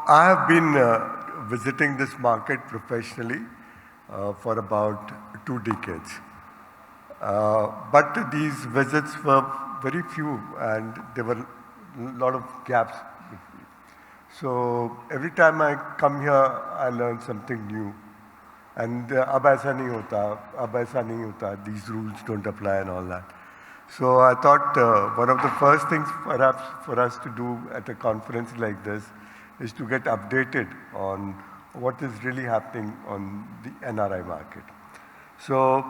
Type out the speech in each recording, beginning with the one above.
I have been visiting this market professionally for about 2 decades. But these visits were very few and there were a lot of gaps between. So every time I come here, I learn something new. And ab aisa nahi hota, these rules don't apply and all that. So I thought one of the first things perhaps for us to do at a conference like this is to get updated on what is really happening on the NRI market. So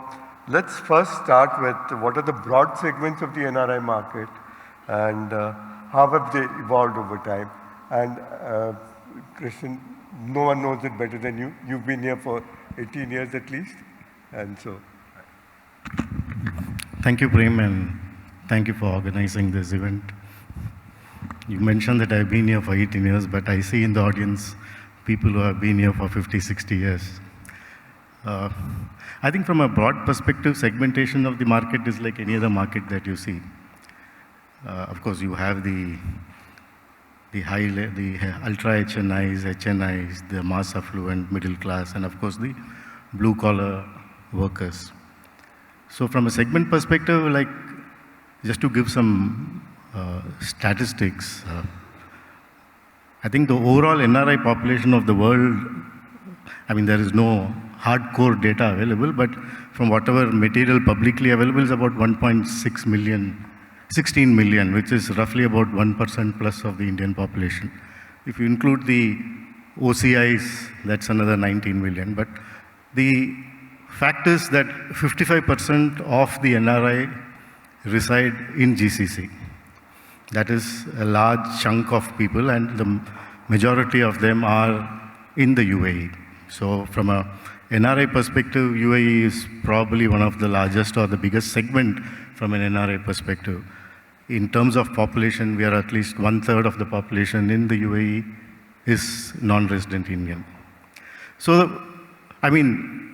let's first start with what are the broad segments of the NRI market and how have they evolved over time. And Christian, no one knows it better than you. You've been here for 18 years at least. And so. Thank you, Prem, and thank you for organizing this event. You mentioned that I've been here for 18 years, but I see in the audience people who have been here for 50, 60 years. I think from a broad perspective, segmentation of the market is like any other market that you see. Of course, you have the ultra HNIs, HNIs, the mass affluent, middle class, and of course the blue collar workers. So from a segment perspective, like just to give some statistics, I think the overall NRI population of the world, I mean, there is no hardcore data available, but from whatever material publicly available is about 1.6 million, 16 million, which is roughly about 1% plus of the Indian population. If you include the OCIs, that's another 19 million. But the fact is that 55% of the NRI reside in GCC. That is a large chunk of people, and the majority of them are in the UAE. So from a NRI perspective, UAE is probably one of the largest or the biggest segment from an NRI perspective. In terms of population, we are at least 1/3 of the population in the UAE is non-resident Indian. So, I mean,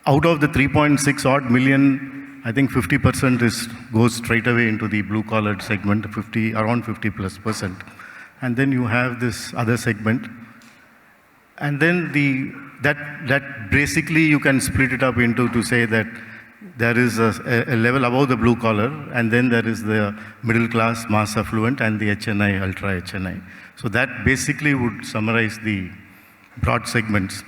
out of the 3.6 odd million, I think 50% goes straight away into the blue-collared segment, around 50+%. And then you have this other segment. And then that basically you can split it up into to say that there is a level above the blue collar, and then there is the middle class, mass affluent, and the HNI, ultra HNI. So that basically would summarize the broad segments.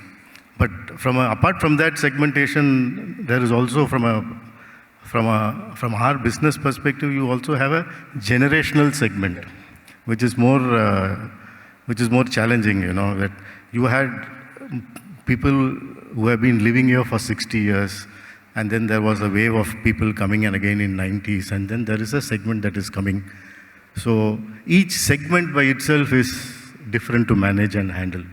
But apart from that segmentation, there is also from our business perspective, you also have a generational segment, which is more challenging. You know that you had people who have been living here for 60 years. And then there was a wave of people coming in again in 90s, and then there is a segment that is coming. So each segment by itself is different to manage and handle.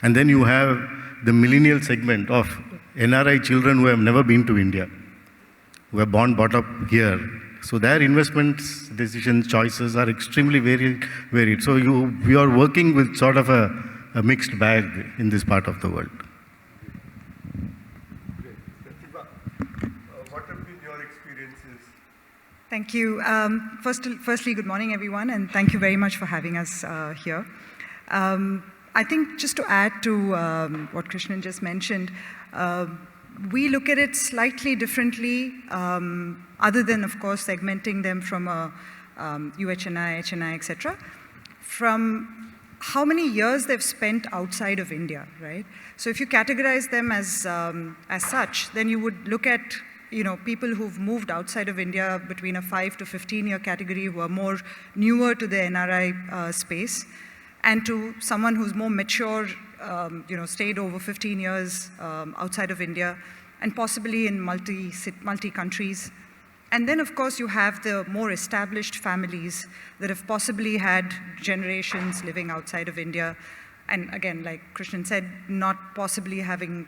And then you have the millennial segment of NRI children who have never been to India, who are born, brought up here. So their investments, decisions, choices are extremely varied. So we are working with sort of a mixed bag in this part of the world. Thank you. Firstly, good morning, everyone, and thank you very much for having us here. I think just to add to what Krishnan just mentioned, we look at it slightly differently, other than, of course, segmenting them from a UHNI, HNI, etc., from how many years they've spent outside of India, right? So if you categorize them as such, then you would look at people who've moved outside of India between a 5 to 15-year category who are more newer to the NRI space, and to someone who's more mature, stayed over 15 years outside of India, and possibly in multi countries. And then, of course, you have the more established families that have possibly had generations living outside of India. And again, like Krishnan said, not possibly having,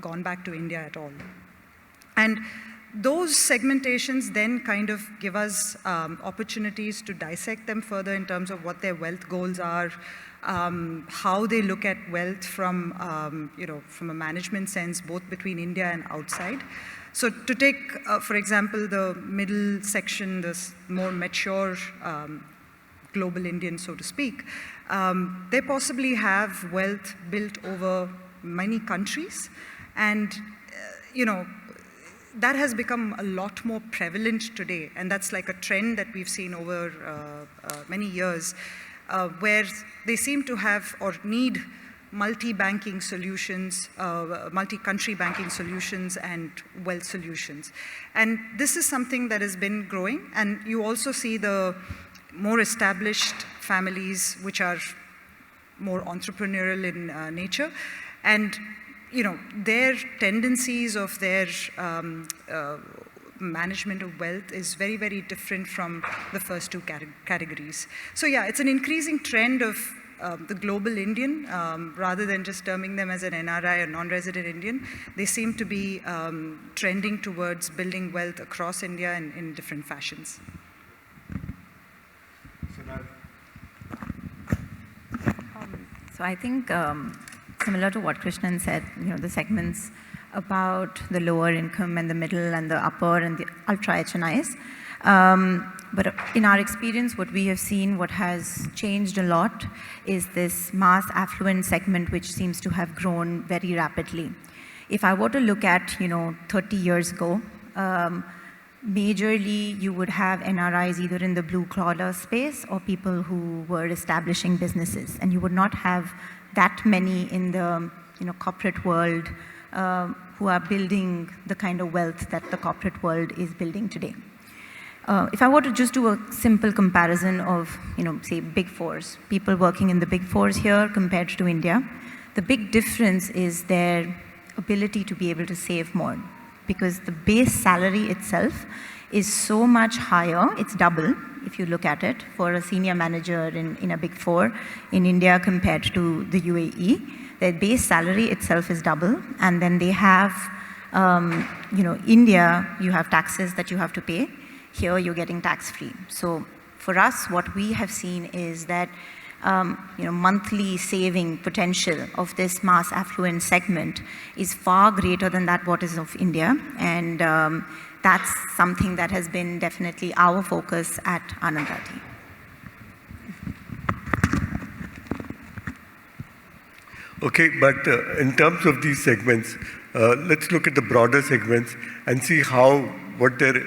gone back to India at all. And those segmentations then kind of give us opportunities to dissect them further in terms of what their wealth goals are, how they look at wealth from, from a management sense, both between India and outside. So to take, for example, the middle section, this more mature global Indian, so to speak, they possibly have wealth built over many countries. And, that has become a lot more prevalent today. And that's like a trend that we've seen over many years, where they seem to have or need multi-banking solutions, multi-country banking solutions and wealth solutions. And this is something that has been growing. And you also see the more established families, which are more entrepreneurial in nature. And their tendencies of their management of wealth is very, very different from the first two categories. So yeah, it's an increasing trend of the global Indian, rather than just terming them as an NRI or non-resident Indian. They seem to be trending towards building wealth across India in different fashions. So I think similar to what Krishnan said, the segments about the lower income and the middle and the upper and the ultra HNIs. But in our experience, what we have seen, what has changed a lot is this mass affluent segment, which seems to have grown very rapidly. If I were to look at, 30 years ago, majorly you would have NRIs either in the blue collar space or people who were establishing businesses, and you would not have that many in the corporate world who are building the kind of wealth that the corporate world is building today. If I were to just do a simple comparison of, say, Big Fours, people working in the Big Fours here compared to India, the big difference is their ability to be able to save more, because the base salary itself is so much higher, it's double, if you look at it, for a senior manager in a Big Four in India compared to the UAE. Their base salary itself is double, and then they have, India, you have taxes that you have to pay. Here, you're getting tax-free. So for us, what we have seen is that monthly saving potential of this mass affluent segment is far greater than that what is of India. And that's something that has been definitely our focus at Anand Rathi. Okay, but in terms of these segments, let's look at the broader segments and see what their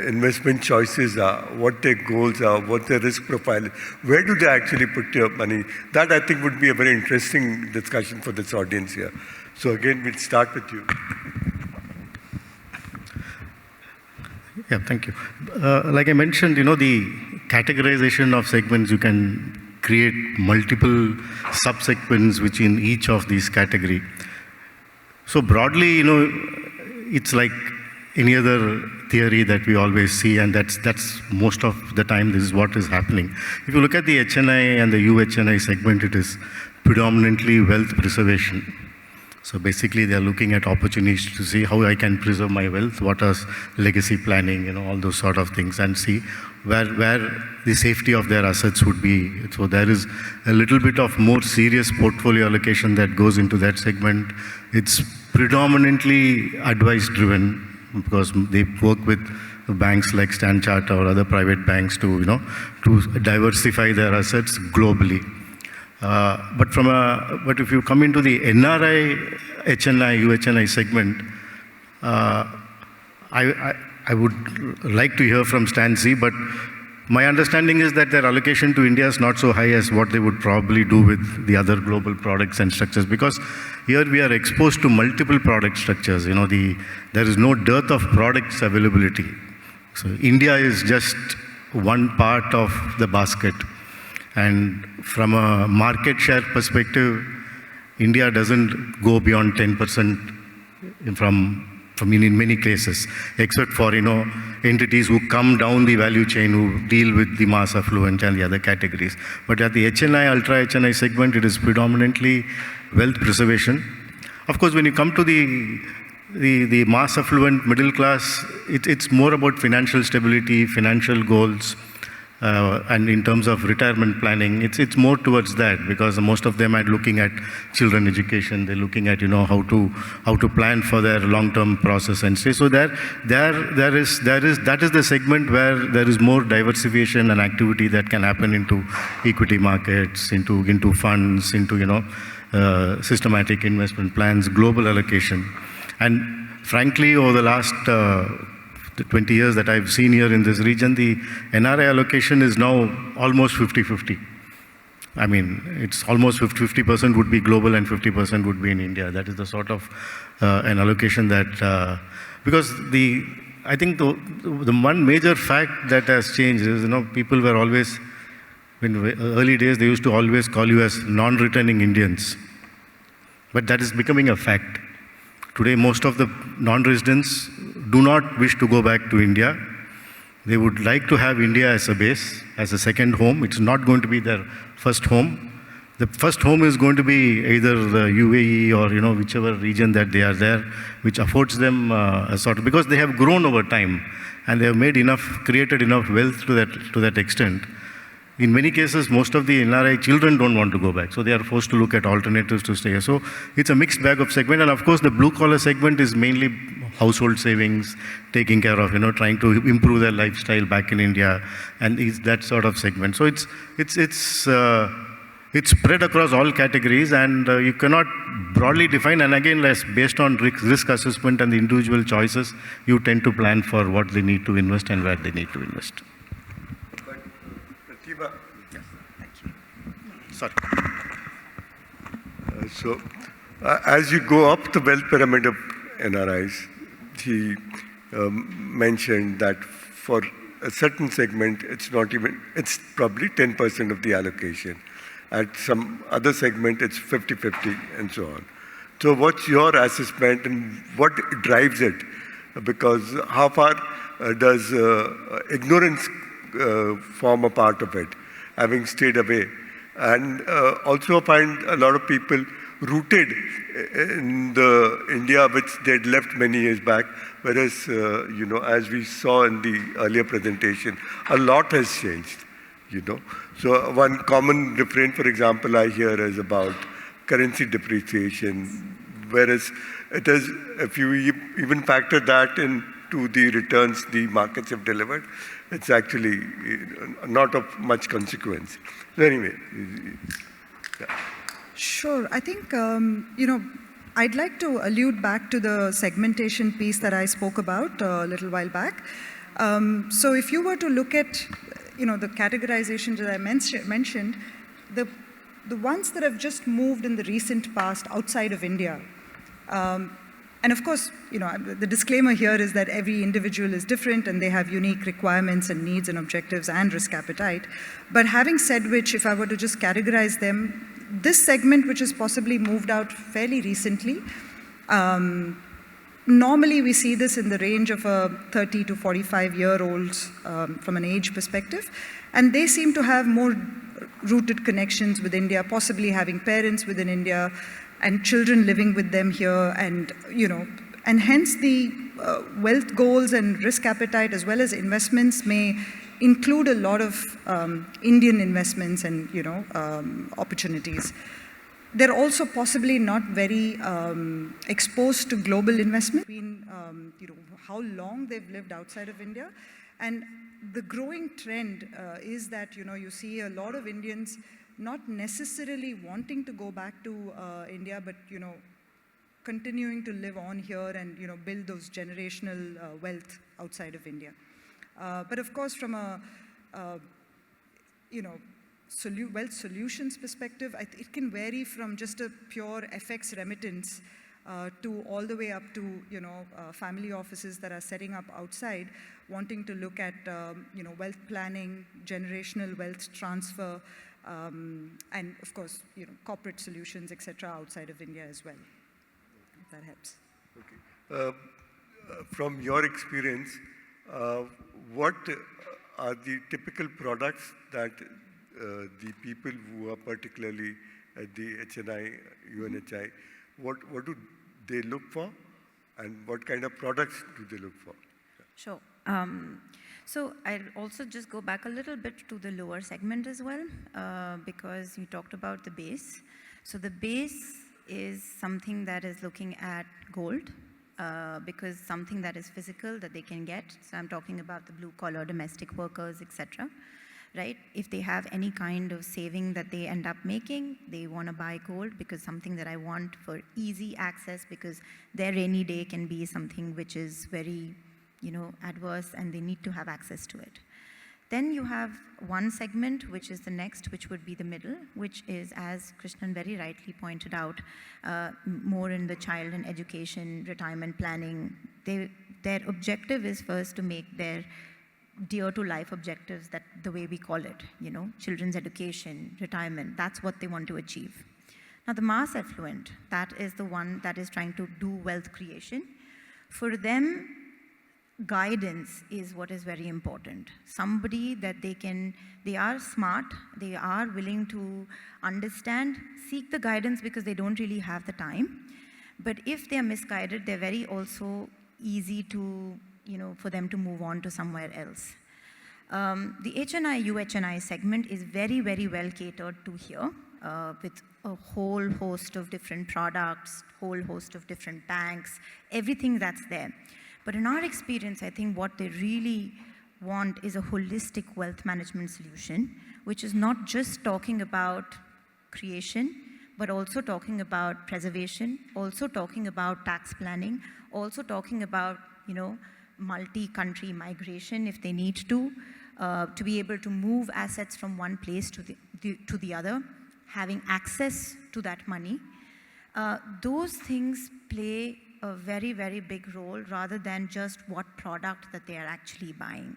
investment choices are, what their goals are, what their risk profile is. Where do they actually put their money? That, I think, would be a very interesting discussion for this audience here. So again, we'll start with you. Yeah, thank you. Like I mentioned, the categorization of segments, you can create multiple subsegments within each of these category. So broadly, it's like any other theory that we always see, and that's most of the time this is what is happening. If you look at the HNI and the UHNI segment, it is predominantly wealth preservation. So basically, they are looking at opportunities to see how I can preserve my wealth, what is legacy planning, all those sort of things, and see where the safety of their assets would be. So there is a little bit of more serious portfolio allocation that goes into that segment. It's predominantly advice-driven, because they work with banks like Standard Chartered or other private banks to diversify their assets globally. But if you come into the NRI, HNI, UHNI segment, I would like to hear from Stan Z, but my understanding is that their allocation to India is not so high as what they would probably do with the other global products and structures, because here we are exposed to multiple product structures. There is no dearth of products availability. So India is just one part of the basket. And from a market share perspective, India doesn't go beyond 10% from in many cases, except for entities who come down the value chain, who deal with the mass affluent and the other categories. But at the HNI, ultra HNI segment, it is predominantly wealth preservation. Of course, when you come to the mass affluent middle class, it's more about financial stability, financial goals. and in terms of retirement planning, it's more towards that, because most of them are looking at children education. They're looking at how to plan for their long-term process and stay. So that is the segment where there is more diversification and activity that can happen into equity markets, into funds, into systematic investment plans, global allocation. And frankly, over the last the 20 years that I've seen here in this region, the NRI allocation is now almost 50-50. I mean, it's almost 50% would be global and 50% would be in India. That is the sort of an allocation that, because I think the one major fact that has changed is, people were always, in early days, they used to always call you as non-returning Indians. But that is becoming a fact. Today, most of the non-residents do not wish to go back to India. They would like to have India as a base, as a second home. It's not going to be their first home. The first home is going to be either the UAE or whichever region that they are there, which affords them a sort of, because they have grown over time and they have created enough wealth to that extent. In many cases, most of the NRI children don't want to go back, so they are forced to look at alternatives to stay here. So it's a mixed bag of segment, and of course the blue-collar segment is mainly household savings, taking care of, trying to improve their lifestyle back in India, and is that sort of segment. So it's spread across all categories, and you cannot broadly define. And again, based on risk assessment and the individual choices, you tend to plan for what they need to invest and where they need to invest. Sorry. As you go up the wealth pyramid of NRIs, he mentioned that for a certain segment, it's probably 10% of the allocation. At some other segment, it's 50-50 and so on. So what's your assessment and what drives it? Because how far does ignorance form a part of it, having stayed away? And also find a lot of people rooted in the India which they'd left many years back, whereas, as we saw in the earlier presentation, a lot has changed, So one common refrain, for example, I hear is about currency depreciation, whereas it is, if you even factor that into the returns the markets have delivered, it's actually not of much consequence. So anyway. Yeah. Sure. I think, I'd like to allude back to the segmentation piece that I spoke about a little while back. So if you were to look at, the categorizations that I mentioned, the ones that have just moved in the recent past outside of India, and of course, the disclaimer here is that every individual is different and they have unique requirements and needs and objectives and risk appetite. But having said which, if I were to just categorize them, this segment, which has possibly moved out fairly recently, normally we see this in the range of a 30 to 45-year-olds from an age perspective, and they seem to have more rooted connections with India, possibly having parents within India, and children living with them here, and and hence the wealth goals and risk appetite as well as investments may include a lot of Indian investments and opportunities. They're also possibly not very exposed to global investment, how long they've lived outside of India, and the growing trend is that you see a lot of Indians not necessarily wanting to go back to India, but continuing to live on here and build those generational wealth outside of India. But of course, from a wealth solutions perspective, it can vary from just a pure FX remittance to all the way up to family offices that are setting up outside, wanting to look at wealth planning, generational wealth transfer, and of course corporate solutions, etc., outside of India as well. If that helps. Okay. From your experience, what are the typical products that the people who are particularly at the HNI, UNHI, what do they look for, and what kind of products do they look for? Sure. So I'll also just go back a little bit to the lower segment as well, because you talked about the base. So the base is something that is looking at gold, because something that is physical that they can get. So I'm talking about the blue collar domestic workers, etc. Right? If they have any kind of saving that they end up making, they want to buy gold because something that I want for easy access, because their rainy day can be something which is very, adverse, and they need to have access to it. Then you have one segment, which is the next, which would be the middle, which is, as Krishnan very rightly pointed out, more in the child and education, retirement planning. Their objective is first to make their dear to life objectives, that the way we call it, children's education, retirement, that's what they want to achieve. Now the mass affluent, that is the one that is trying to do wealth creation. For them, guidance is what is very important. Somebody that they are smart, they are willing to understand, seek the guidance because they don't really have the time. But if they are misguided, they're very also easy to, for them to move on to somewhere else. The HNI, UHNI segment is very, very well catered to here, with a whole host of different products, whole host of different banks, everything that's there. But in our experience, I think what they really want is a holistic wealth management solution, which is not just talking about creation, but also talking about preservation, also talking about tax planning, also talking about, multi-country migration if they need to be able to move assets from one place to the other, having access to that money. Those things play a very, very big role rather than just what product that they are actually buying.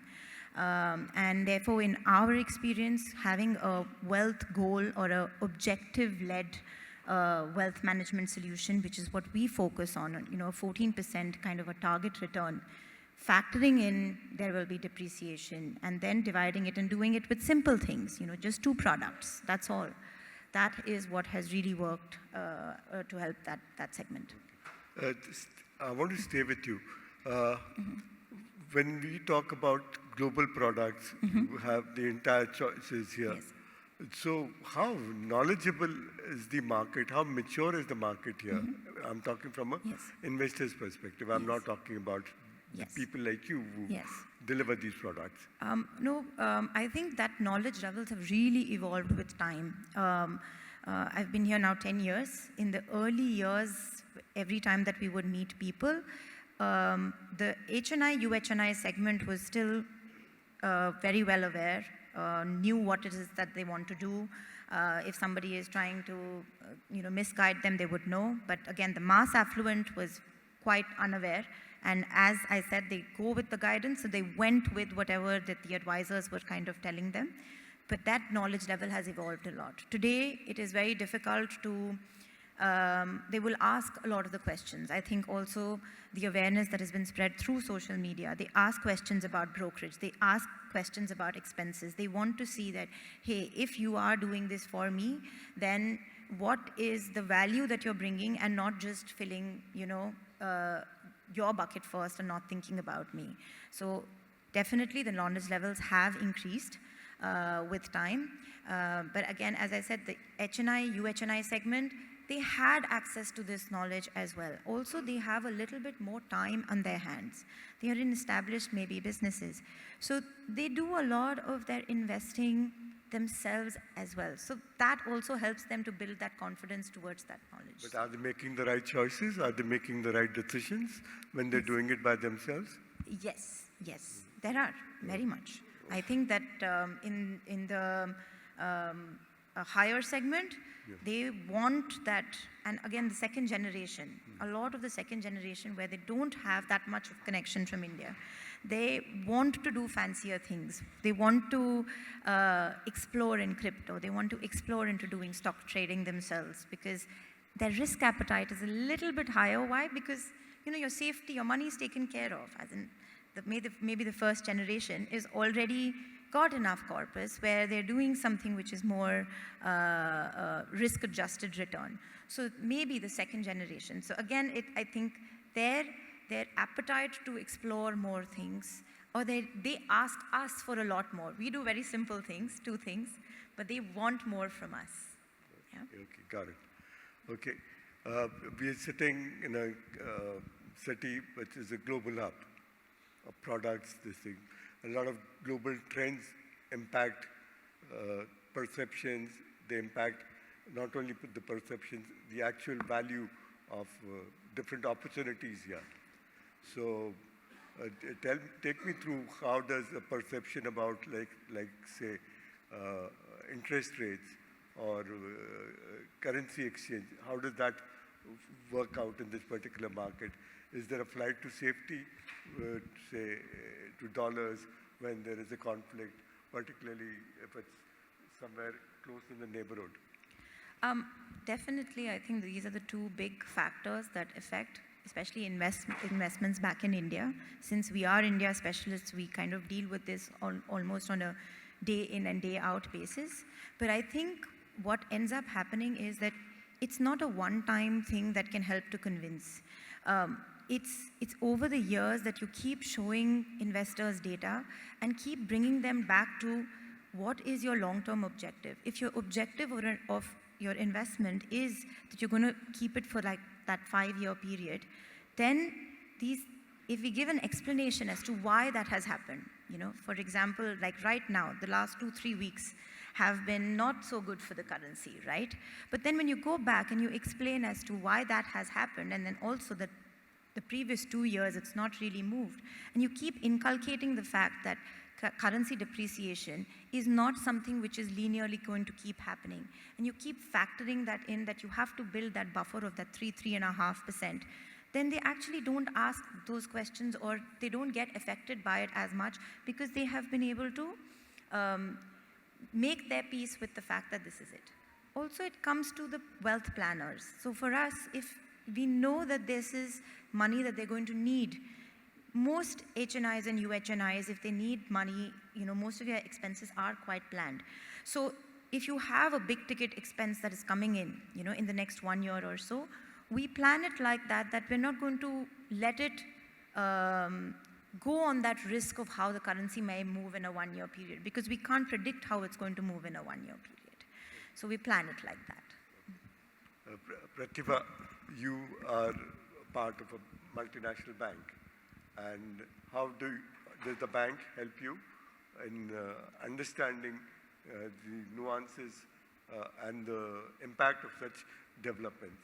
And therefore, in our experience, having a wealth goal or an objective-led wealth management solution, which is what we focus on, 14% kind of a target return, factoring in there will be depreciation, and then dividing it and doing it with simple things, just 2 products, that's all. That is what has really worked to help that segment. I want to stay with you. When we talk about global products, you have the entire choices here. Yes. So how knowledgeable is the market? How mature is the market here? I'm talking from an investor's perspective. I'm not talking about the people like you who deliver these products. I think that knowledge levels have really evolved with time. I've been here now 10 years. In the early years, every time that we would meet people, the HNI, UHNI segment was still very well aware, knew what it is that they want to do. If somebody is trying to, misguide them, they would know. But again, the mass affluent was quite unaware. And as I said, they go with the guidance, so they went with whatever that the advisors were kind of telling them. But that knowledge level has evolved a lot. Today, it is very difficult to, they will ask a lot of the questions. I think also the awareness that has been spread through social media, they ask questions about brokerage, they ask questions about expenses. They want to see that, hey, if you are doing this for me, then what is the value that you're bringing, and not just filling, your bucket first and not thinking about me. So definitely the knowledge levels have increased with time. But again, as I said, the HNI, UHNI segment, they had access to this knowledge as well. Also, they have a little bit more time on their hands. They are in established maybe businesses. So they do a lot of their investing themselves as well. So that also helps them to build that confidence towards that knowledge. But are they making the right choices? Are they making the right decisions when they're doing it by themselves? Yes, there are, very much. I think that in the a higher segment, they want that, and again, the second generation, a lot of the second generation where they don't have that much of connection from India, they want to do fancier things. They want to explore in crypto. They want to explore into doing stock trading themselves, because their risk appetite is a little bit higher. Why? Because, your safety, your money is taken care of. As in, maybe the first generation is already got enough corpus where they're doing something which is more risk-adjusted return. So maybe the second generation. So again, I think their appetite to explore more things or they ask us for a lot more. We do very simple things, 2 things, but they want more from us. Yeah? Okay, got it. Okay. We are sitting in a city which is a global hub of products, this thing. A lot of global trends impact perceptions. They impact not only the perceptions, the actual value of different opportunities here. So take me through how does a perception about like say interest rates or currency exchange, how does that work out in this particular market? Is there a flight to safety, say, to dollars when there is a conflict, particularly if it's somewhere close in the neighborhood? Definitely, I think these are the 2 big factors that affect, especially investments back in India. Since we are India specialists, we kind of deal with this almost on a day in and day out basis. But I think what ends up happening is that it's not a one-time thing that can help to convince. It's over the years that you keep showing investors data and keep bringing them back to what is your long-term objective. If your objective of your investment is that you're going to keep it for like that 5-year period, then if we give an explanation as to why that has happened, for example, like right now, the last 2-3 weeks have been not so good for the currency, right? But then when you go back and you explain as to why that has happened, and then also that the previous 2 years it's not really moved, and you keep inculcating the fact that currency depreciation is not something which is linearly going to keep happening, and you keep factoring that in, that you have to build that buffer of that 3.5%, then they actually don't ask those questions, or they don't get affected by it as much, because they have been able to make their peace with the fact that this is it. Also, it comes to the wealth planners. So for us, if we know that this is money that they're going to need, most HNIs and UHNIs, if they need money, most of your expenses are quite planned. So if you have a big ticket expense that is coming in the next 1 year or so, we plan it like that we're not going to let it go on that risk of how the currency may move in a 1-year period, because we can't predict how it's going to move in a 1-year period. So we plan it like that. Pratibha, you are part of a multinational bank. And how does the bank help you in understanding the nuances and the impact of such developments?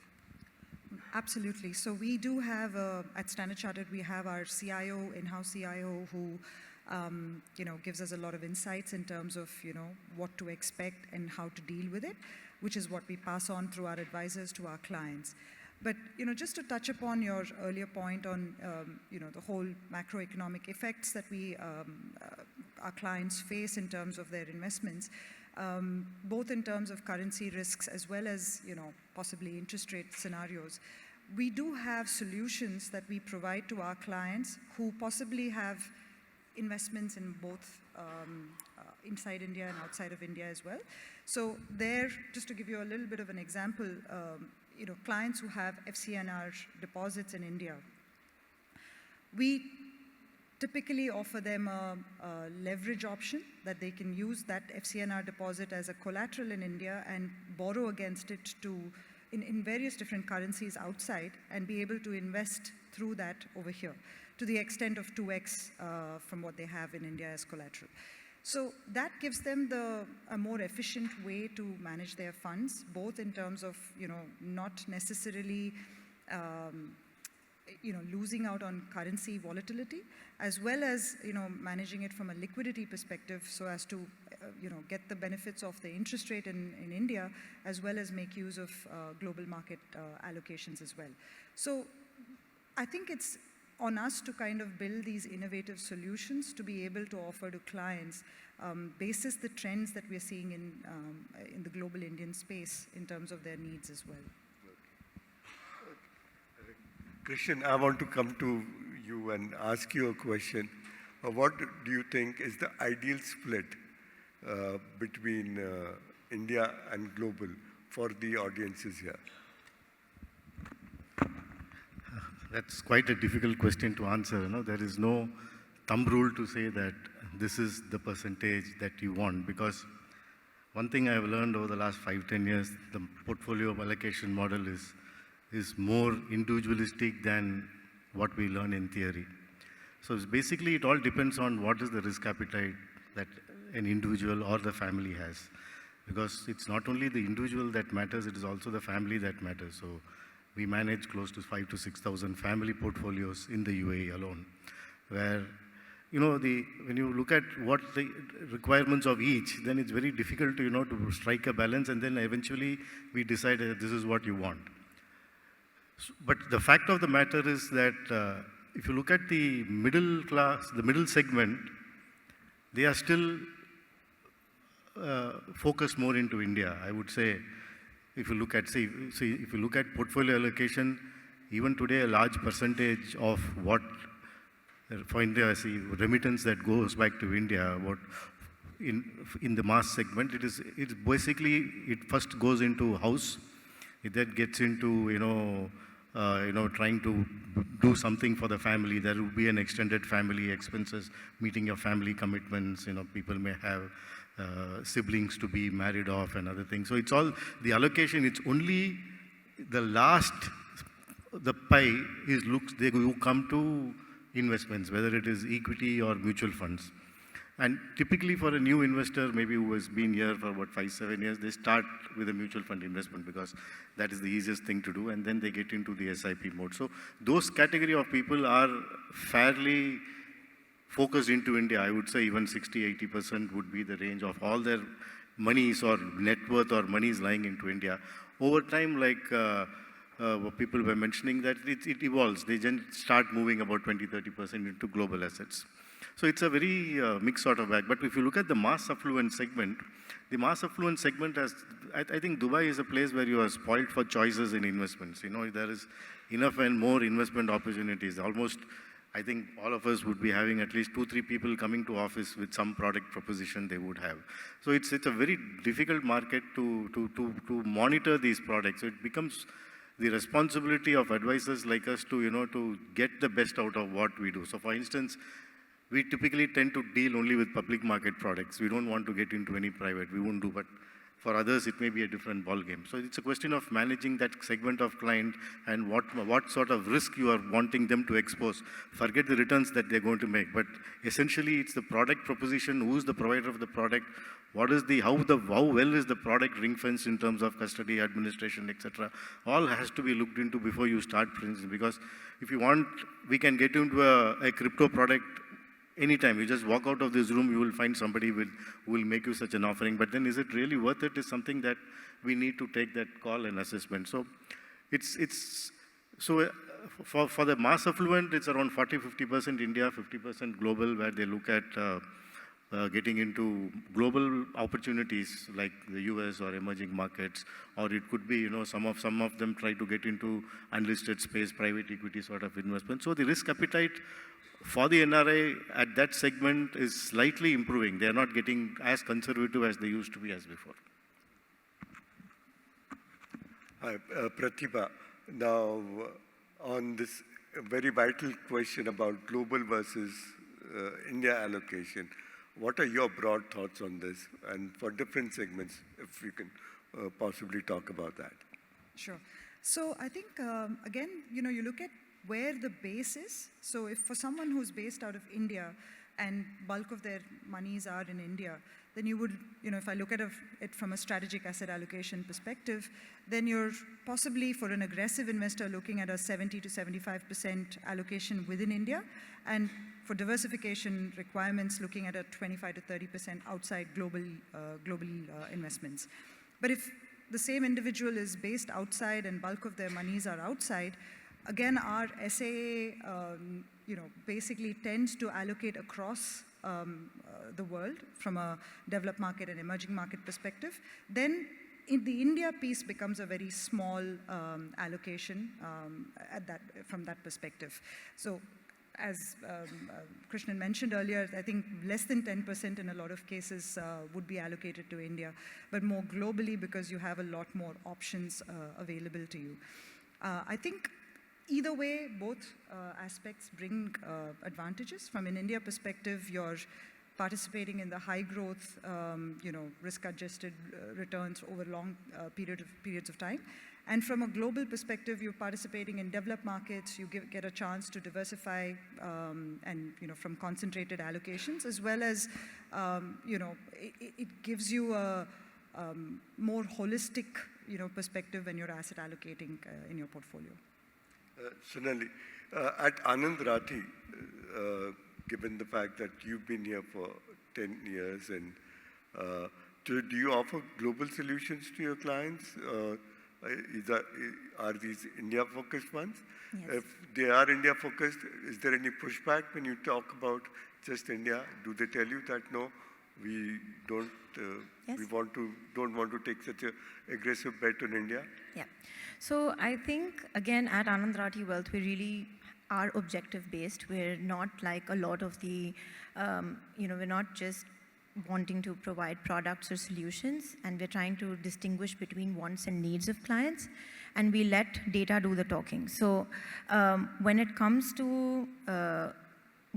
Absolutely. So we do have, at Standard Chartered, we have our CIO, in-house CIO, who gives us a lot of insights in terms of, what to expect and how to deal with it, which is what we pass on through our advisors to our clients. But, just to touch upon your earlier point on, the whole macroeconomic effects that our clients face in terms of their investments, both in terms of currency risks as well as, possibly interest rate scenarios. We do have solutions that we provide to our clients who possibly have investments in both inside India and outside of India as well. So there, just to give you a little bit of an example, clients who have FCNR deposits in India, we typically offer them a leverage option that they can use that FCNR deposit as a collateral in India and borrow against it in various different currencies outside, and be able to invest through that over here to the extent of 2x from what they have in India as collateral. So that gives them a more efficient way to manage their funds, both in terms of, not necessarily, losing out on currency volatility, as well as, managing it from a liquidity perspective so as to, get the benefits of the interest rate in India, as well as make use of global market allocations as well. So I think it's on us to kind of build these innovative solutions to be able to offer to clients, basis the trends that we're seeing in the global Indian space in terms of their needs as well. Okay. Krishnan, I want to come to you and ask you a question. What do you think is the ideal split between India and global for the audiences here? That's quite a difficult question to answer. There is no thumb rule to say that this is the percentage that you want, because one thing I've learned over the last 5-10 years, the portfolio allocation model is more individualistic than what we learn in theory. So it's basically, it all depends on what is the risk appetite that an individual or the family has. Because it's not only the individual that matters, it is also the family that matters. So we manage close to 5,000 to 6,000 family portfolios in the UAE alone, where, you know, when you look at what the requirements of each, then it's very difficult to, to strike a balance, and then eventually we decide that this is what you want. So, but the fact of the matter is that if you look at the middle class, the middle segment, they are still focused more into India. I would say, if you look at, if you look at portfolio allocation, even today a large percentage of what for India, remittance that goes back to India, what in the mass segment, it's basically, it first goes into house, it then gets into, trying to do something for the family. There will be an extended family expenses, meeting your family commitments. People may have siblings to be married off and other things. So it's all the allocation. It's only the last, the pie is they come to investments, whether it is equity or mutual funds. And typically for a new investor, maybe who has been here for about 5-7 years, they start with a mutual fund investment because that is the easiest thing to do, and then they get into the SIP mode. So those category of people are fairly focused into India. I would say even 60-80% would be the range of all their monies or net worth or monies lying into India. Over time, like what people were mentioning, that it evolves. They then start moving about 20-30% into global assets. So it's a very mixed sort of bag. But if you look at the mass affluent segment, the mass affluent segment has, I think Dubai is a place where you are spoiled for choices in investments. There is enough and more investment opportunities. Almost, I think all of us would be having at least 2-3 people coming to office with some product proposition they would have. So it's a very difficult market to monitor these products. So it becomes the responsibility of advisors like us to get the best out of what we do. So for instance, we typically tend to deal only with public market products. We don't want to get into any private. We won't do, but for others, it may be a different ballgame. So it's a question of managing that segment of client and what sort of risk you are wanting them to expose. Forget the returns that they're going to make, but essentially it's the product proposition, who's the provider of the product, how well is the product ring-fenced in terms of custody, administration, etc. All has to be looked into before you start, for instance, because if you want, we can get into a crypto product anytime. You just walk out of this room, you will find somebody who will make you such an offering. But then is it really worth it is something that we need to take that call and assessment. So for the mass affluent, it's around 40-50% India, 50% global, where they look at getting into global opportunities like the US or emerging markets, or it could be, some of them try to get into unlisted space, private equity sort of investment. So the risk appetite for the NRI at that segment is slightly improving. They are not getting as conservative as they used to be as before. Hi, Pratibha. Now, on this very vital question about global versus India allocation, what are your broad thoughts on this? And for different segments, if you can possibly talk about that. Sure. So I think, again, you look at where the base is. So if for someone who's based out of India and bulk of their monies are in India, then you would, if I look at it from a strategic asset allocation perspective, then you're possibly, for an aggressive investor, looking at a 70 to 75% allocation within India, and for diversification requirements, looking at a 25 to 30% outside global investments. But if the same individual is based outside and bulk of their monies are outside, again, our SAA, basically tends to allocate across the world from a developed market and emerging market perspective. Then the India piece becomes a very small allocation from that perspective. So as Krishnan mentioned earlier, I think less than 10% in a lot of cases would be allocated to India, but more globally because you have a lot more options available to you. I think Either way, both aspects bring advantages. From an India perspective, you're participating in the high growth, risk-adjusted returns over long periods of time. And from a global perspective, you're participating in developed markets, you get a chance to diversify from concentrated allocations, as well as, it gives you a more holistic, perspective when you're asset allocating in your portfolio. Sonali, at Anand Rathi, given the fact that you've been here for 10 years, and do you offer global solutions to your clients? Are these India-focused ones? Yes. If they are India-focused, is there any pushback when you talk about just India? Do they tell you that, no, we don't, Yes. don't want to take such an aggressive bet on India? Yeah. So I think, again, at Anand Rathi Wealth, we really are objective-based. We're not like a lot of the, we're not just wanting to provide products or solutions, and we're trying to distinguish between wants and needs of clients, and we let data do the talking. So when it comes to,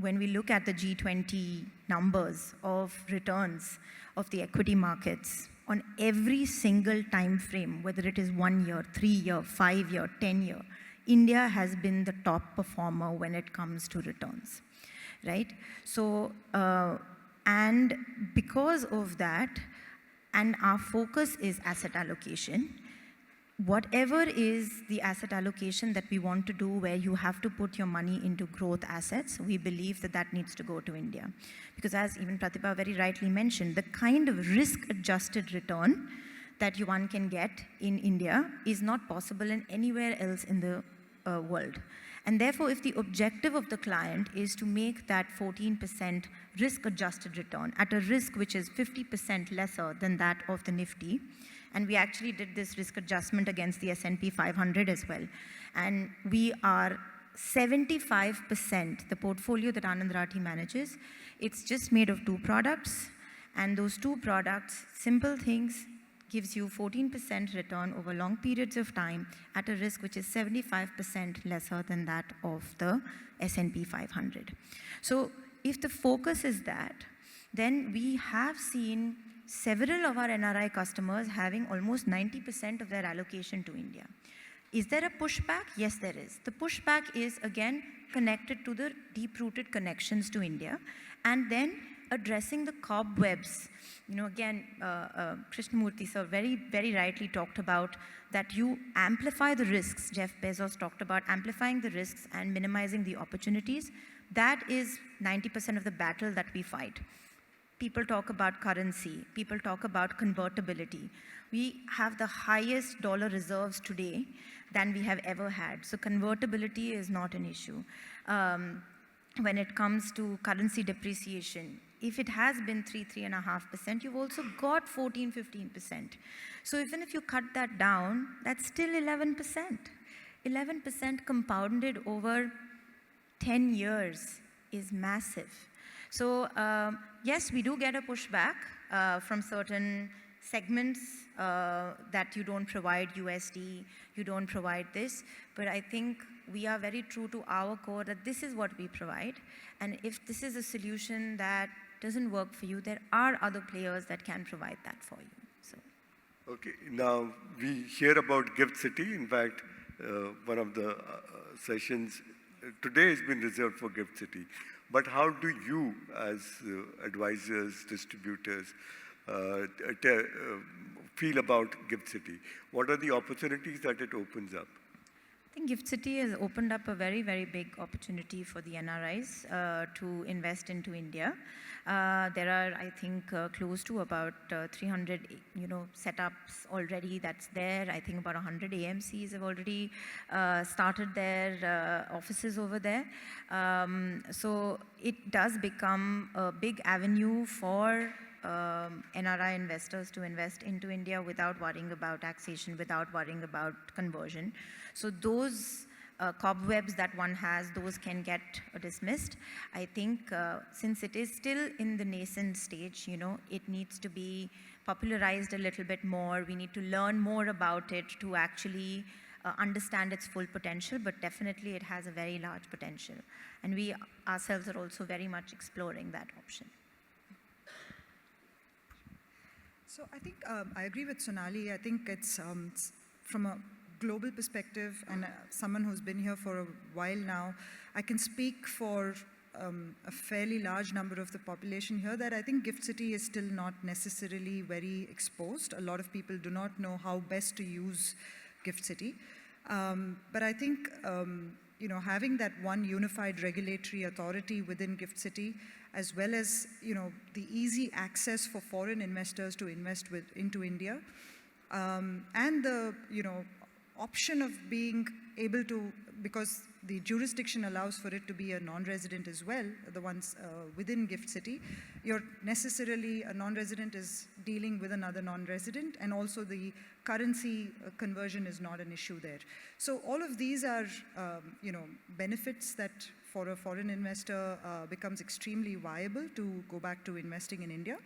when we look at the G20 numbers of returns of the equity markets on every single time frame, whether it is 1 year, 3 year, 5 year, 10 year, India has been the top performer when it comes to returns, right? So, and because of that, and our focus is asset allocation, whatever is the asset allocation that we want to do where you have to put your money into growth assets, we believe that that needs to go to India. Because as even Pratibha very rightly mentioned, the kind of risk-adjusted return that one can get in India is not possible in anywhere else in the world. And therefore, if the objective of the client is to make that 14% risk-adjusted return at a risk which is 50% lesser than that of the Nifty, and we actually did this risk adjustment against the S&P 500 as well, and we are 75%, the portfolio that Anand Rathi manages, it's just made of 2 products, and those 2 products, simple things, gives you 14% return over long periods of time at a risk which is 75% lesser than that of the S&P 500. So if the focus is that, then we have seen several of our NRI customers having almost 90% of their allocation to India. Is there a pushback? Yes, there is. The pushback is, again, connected to the deep-rooted connections to India, and then addressing the cobwebs. Again, Krishnamurthy sir very, very rightly talked about that you amplify the risks. Jeff Bezos talked about amplifying the risks and minimizing the opportunities. That is 90% of the battle that we fight. People talk about currency. People talk about convertibility. We have the highest dollar reserves today than we have ever had. So convertibility is not an issue. When it comes to currency depreciation, if it has been 3.5%, you've also got 14-15%. So even if you cut that down, that's still 11%. 11% compounded over 10 years is massive. So yes, we do get a pushback from certain segments that you don't provide USD, you don't provide this, but I think we are very true to our core that this is what we provide, and if this is a solution that doesn't work for you, there are other players that can provide that for you. So. Okay, now we hear about GIFT City. In fact, one of the sessions today has been reserved for GIFT City. But how do you, as advisors, distributors, feel about GIFT City? What are the opportunities that it opens up? I think GIFT City has opened up a very, very big opportunity for the NRIs to invest into India. There are, I think, close to about 300, setups already that's there. I think about 100 AMCs have already started their offices over there. So it does become a big avenue for NRI investors to invest into India without worrying about taxation, without worrying about conversion. So those cobwebs that one has, those can get dismissed. I think since it is still in the nascent stage, it needs to be popularized a little bit more. We need to learn more about it to actually understand its full potential, but definitely it has a very large potential. And we ourselves are also very much exploring that option. So I think I agree with Sonali. I think it's from a global perspective, and someone who's been here for a while now, I can speak for a fairly large number of the population here that I think GIFT City is still not necessarily very exposed. A lot of people do not know how best to use GIFT City. But I think having that one unified regulatory authority within GIFT City, as well as the easy access for foreign investors to invest into India, and the option of being able to, because the jurisdiction allows for it to be a non-resident as well, the ones within GIFT City, you're necessarily, a non-resident is dealing with another non-resident, and also the currency conversion is not an issue there. So all of these are, benefits that for a foreign investor becomes extremely viable to go back to investing in India.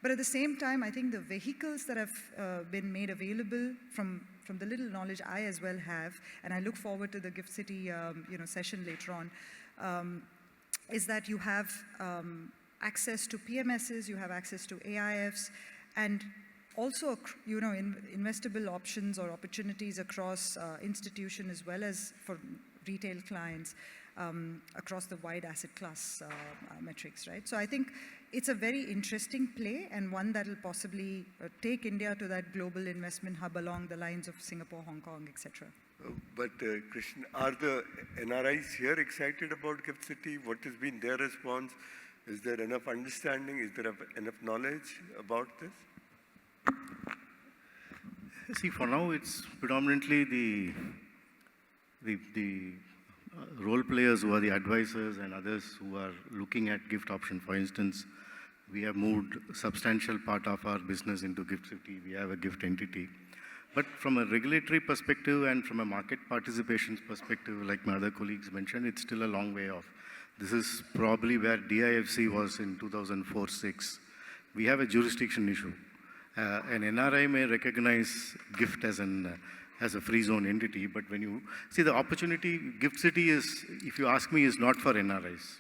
But at the same time, I think the vehicles that have been made available from the little knowledge I as well have, and I look forward to the GIFT City session later on, is that you have access to PMSs, you have access to AIFs, and also investable options or opportunities across institution as well as for retail clients across the wide asset class metrics, right? So I think it's a very interesting play, and one that will possibly take India to that global investment hub along the lines of Singapore, Hong Kong, etc. But Krishnan, are the NRIs here excited about GIFT City? What has been their response? Is there enough understanding? Is there enough knowledge about this? See, for now, it's predominantly the role players who are the advisors and others who are looking at gift option. For instance, we have moved a substantial part of our business into GIFT City. We have a gift entity. But from a regulatory perspective and from a market participation perspective, like my other colleagues mentioned, it's still a long way off. This is probably where DIFC was in 2004-06. We have a jurisdiction issue. An NRI may recognize GIFT as a free zone entity, but when you see the opportunity, GIFT City is, if you ask me, is not for NRIs.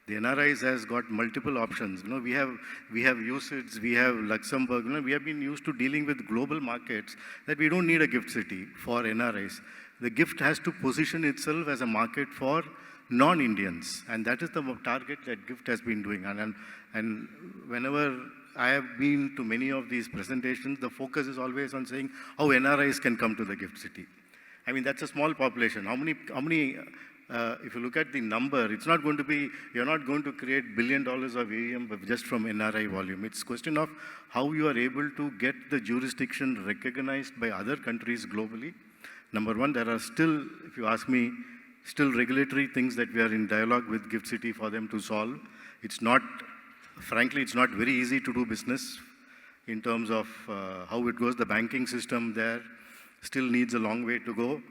The NRIs has got multiple options. We have UCITS, we have Luxembourg. We have been used to dealing with global markets that we don't need a GIFT City for NRIs. The GIFT has to position itself as a market for non-Indians, and that is the target that GIFT has been doing. And whenever I have been to many of these presentations, the focus is always on saying how NRIs can come to the GIFT City. I mean, that's a small population. How many if you look at the number, it's not going to be, you're not going to create $1 billion of AUM just from NRI volume. It's a question of how you are able to get the jurisdiction recognized by other countries globally. Number one, there are still, if you ask me, still regulatory things that we are in dialogue with GIFT City for them to solve. It's not, frankly, it's not very easy to do business in terms of how it goes. The banking system there still needs a long way to go.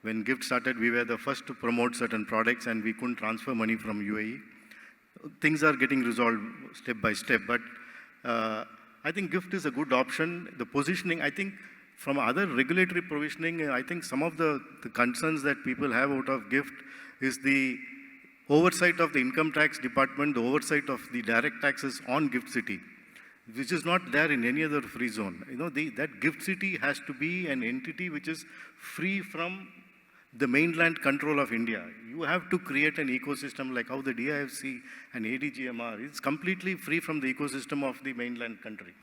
When GIFT started, we were the first to promote certain products and we couldn't transfer money from UAE. Things are getting resolved step by step, but I think GIFT is a good option. The positioning, I think, from other regulatory provisioning, I think some of the concerns that people have out of GIFT is the oversight of the income tax department, the oversight of the direct taxes on GIFT City, which is not there in any other free zone. That GIFT City has to be an entity which is free from the mainland control of India. You have to create an ecosystem like how the DIFC and ADGM are. It's completely free from the ecosystem of the mainland country.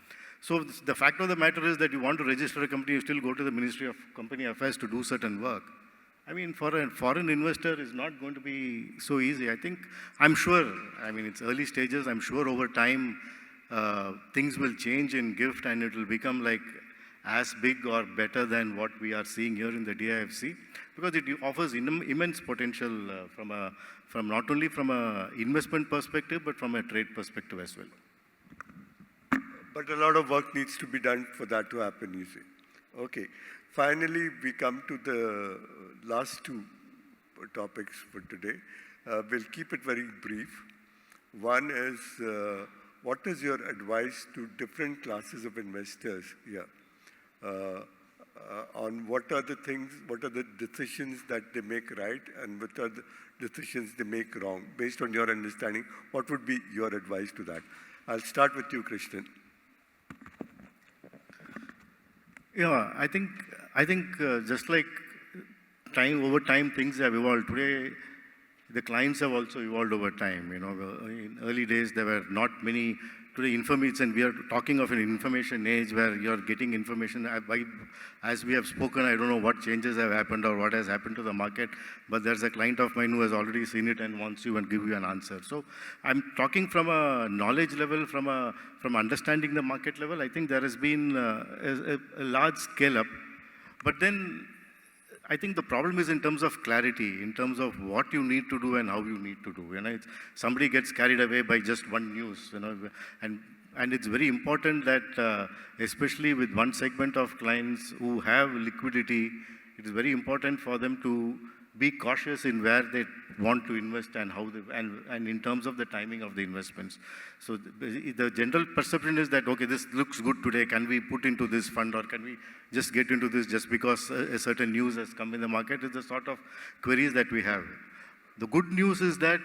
So the fact of the matter is that you want to register a company, you still go to the Ministry of Company Affairs to do certain work. I mean, for a foreign investor, it's not going to be so easy. I'm sure, it's early stages. I'm sure over time, things will change in GIFT and it will become like as big or better than what we are seeing here in the DIFC, because it offers immense potential from not only from an investment perspective, but from a trade perspective as well. But a lot of work needs to be done for that to happen, you see. Okay. Finally, we come to the last two topics for today. We'll keep it very brief. One is, what is your advice to different classes of investors here? on what are the things, what are the decisions that they make right and what are the decisions they make wrong. Based on your understanding, what would be your advice to that? I'll start with you, Krishnan. Yeah, I think just like over time, things have evolved. Today, the clients have also evolved over time. You know, in early days, there were not many. Today, information, we are talking of an information age where you're getting information. As we have spoken, I don't know what changes have happened or what has happened to the market, but there's a client of mine who has already seen it and wants you and give you an answer. So I'm talking from a knowledge level, from understanding the market level. I think there has been a large scale up. But then I think the problem is in terms of clarity, in terms of what you need to do and how you need to do. You know, somebody gets carried away by just one news, you know, and it's very important that, especially with one segment of clients who have liquidity, it is very important for them to be cautious in where they want to invest and how they, and in terms of the timing of the investments. So the general perception is that, okay, this looks good today, can we put into this fund or can we just get into this just because a certain news has come in the market? Is the sort of queries that we have. The good news is that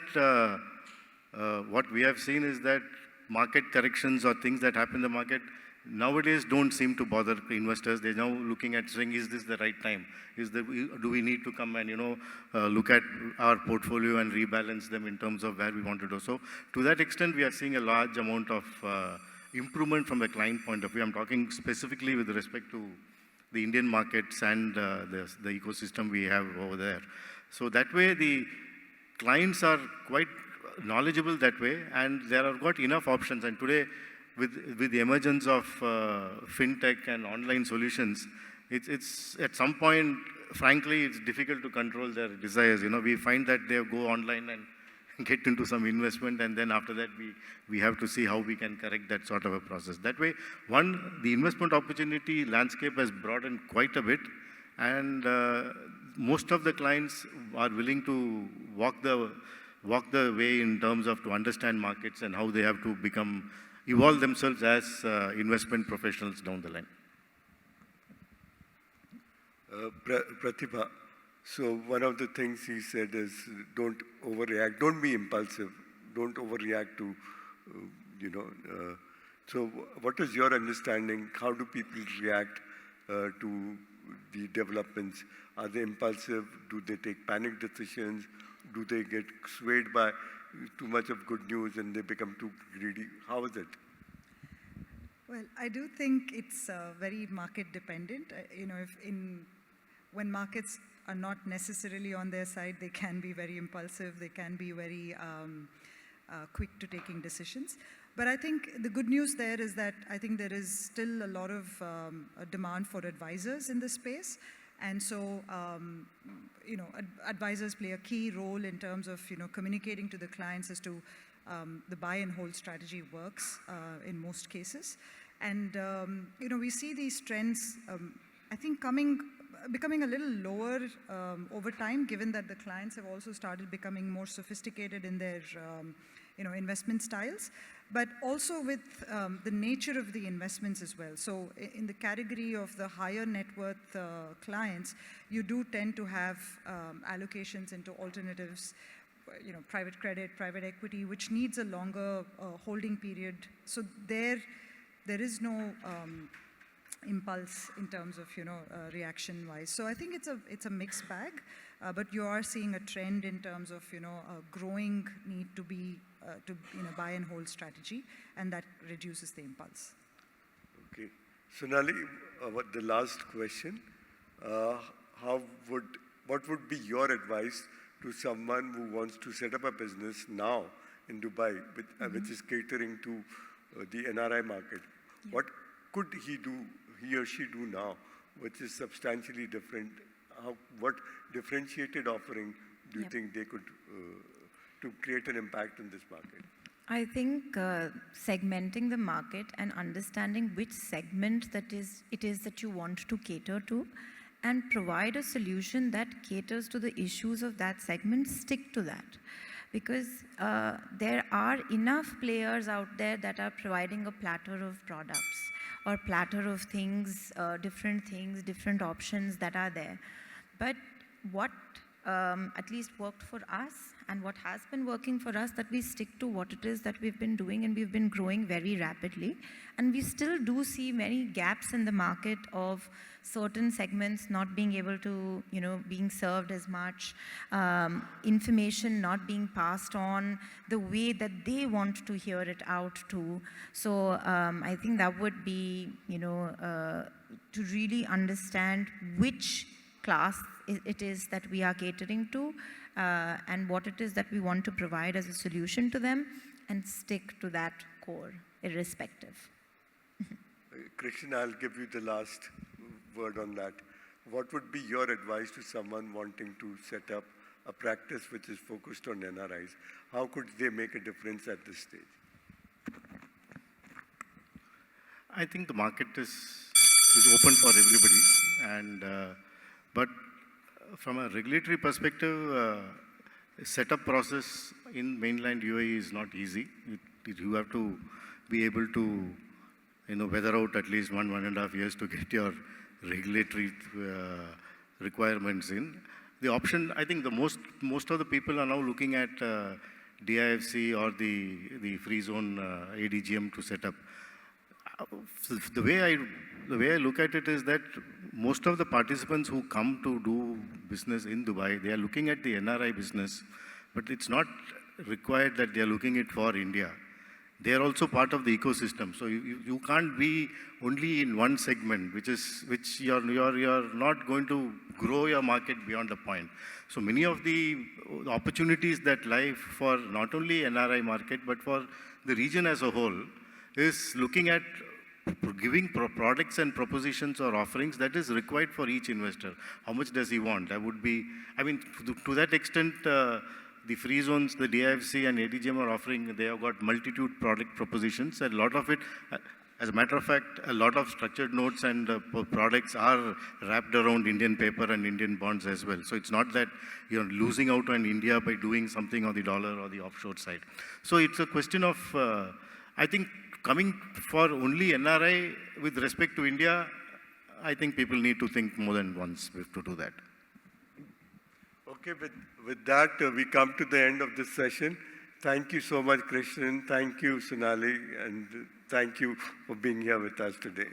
what we have seen is that market corrections or things that happen in the market nowadays don't seem to bother investors. They're now looking at saying, is this the right time? Do we need to come and, you know, look at our portfolio and rebalance them in terms of where we want to do? So to that extent, we are seeing a large amount of improvement from the client point of view. I'm talking specifically with respect to the Indian markets and the ecosystem we have over there. So that way, the clients are quite knowledgeable that way, and there are got enough options. And today, with the emergence of fintech and online solutions, it's at some point, frankly, it's difficult to control their desires. You know, we find that they go online and get into some investment, and then after that, we have to see how we can correct that sort of a process. That way, one, the investment opportunity landscape has broadened quite a bit, and most of the clients are willing to walk the way in terms of to understand markets and how they have to evolve themselves as investment professionals down the line. Pratibha, so one of the things he said is don't overreact, don't be impulsive, don't overreact to, so what is your understanding? How do people react to the developments? Are they impulsive? Do they take panic decisions? Do they get swayed by too much of good news and they become too greedy? How is it? Well, I do think it's very market dependent. When markets are not necessarily on their side, they can be very impulsive, they can be very quick to taking decisions. But I think the good news there is that I think there is still a lot of demand for advisors in this space. And so, advisors play a key role in terms of, communicating to the clients as to the buy and hold strategy works in most cases. And, we see these trends, I think, becoming a little lower over time, given that the clients have also started becoming more sophisticated in their, investment styles, but also with the nature of the investments as well. So in the category of the higher net worth clients, you do tend to have allocations into alternatives, private credit, private equity, which needs a longer holding period. So there is no impulse in terms of, reaction-wise. So I think it's a mixed bag, but you are seeing a trend in terms of, a growing need to buy and hold strategy, and that reduces the impulse. Okay. Sonali, the last question. What would be your advice to someone who wants to set up a business now in Dubai, which is catering to the NRI market? Yeah. What could he or she do now, which is substantially different? What differentiated offering do you think they could to create an impact in this market? I think segmenting the market and understanding which segment it is that you want to cater to and provide a solution that caters to the issues of that segment, stick to that. Because there are enough players out there that are providing a platter of products. or platter of things, different options that are there. But what at least worked for us and what has been working for us, that we stick to what it is that we've been doing, and we've been growing very rapidly. And we still do see many gaps in the market of certain segments not being able to, being served as much, information not being passed on the way that they want to hear it out too. So I think that would be, to really understand which class it is that we are catering to, and what it is that we want to provide as a solution to them, and stick to that core, irrespective. Krishnan, I'll give you the last word on that. What would be your advice to someone wanting to set up a practice which is focused on NRIs? How could they make a difference at this stage? I think the market is open for everybody, and but from a regulatory perspective, setup process in mainland UAE is not easy. You have to be able to, weather out at least 1.5 years to get your regulatory requirements in. The option, I think most of the people are now looking at DIFC or the free zone ADGM to set up. The way I look at it is that most of the participants who come to do business in Dubai, they are looking at the NRI business, but it's not required that they are looking it for India. They are also part of the ecosystem. So you can't be only in one segment, which you're not going to grow your market beyond a point. So many of the opportunities that lie for not only NRI market, but for the region as a whole, is looking at giving products and propositions or offerings that is required for each investor. How much does he want? To that extent, the free zones, the DIFC and ADGM are offering, they have got multitude product propositions, and a lot of it, as a matter of fact, a lot of structured notes and products are wrapped around Indian paper and Indian bonds as well. So it's not that you're losing out on India by doing something on the dollar or the offshore side. So it's a question of, I think, coming for only NRI with respect to India, I think people need to think more than once to do that. Okay, with that, we come to the end of this session. Thank you so much, Krishnan. Thank you, Sonali, and thank you for being here with us today.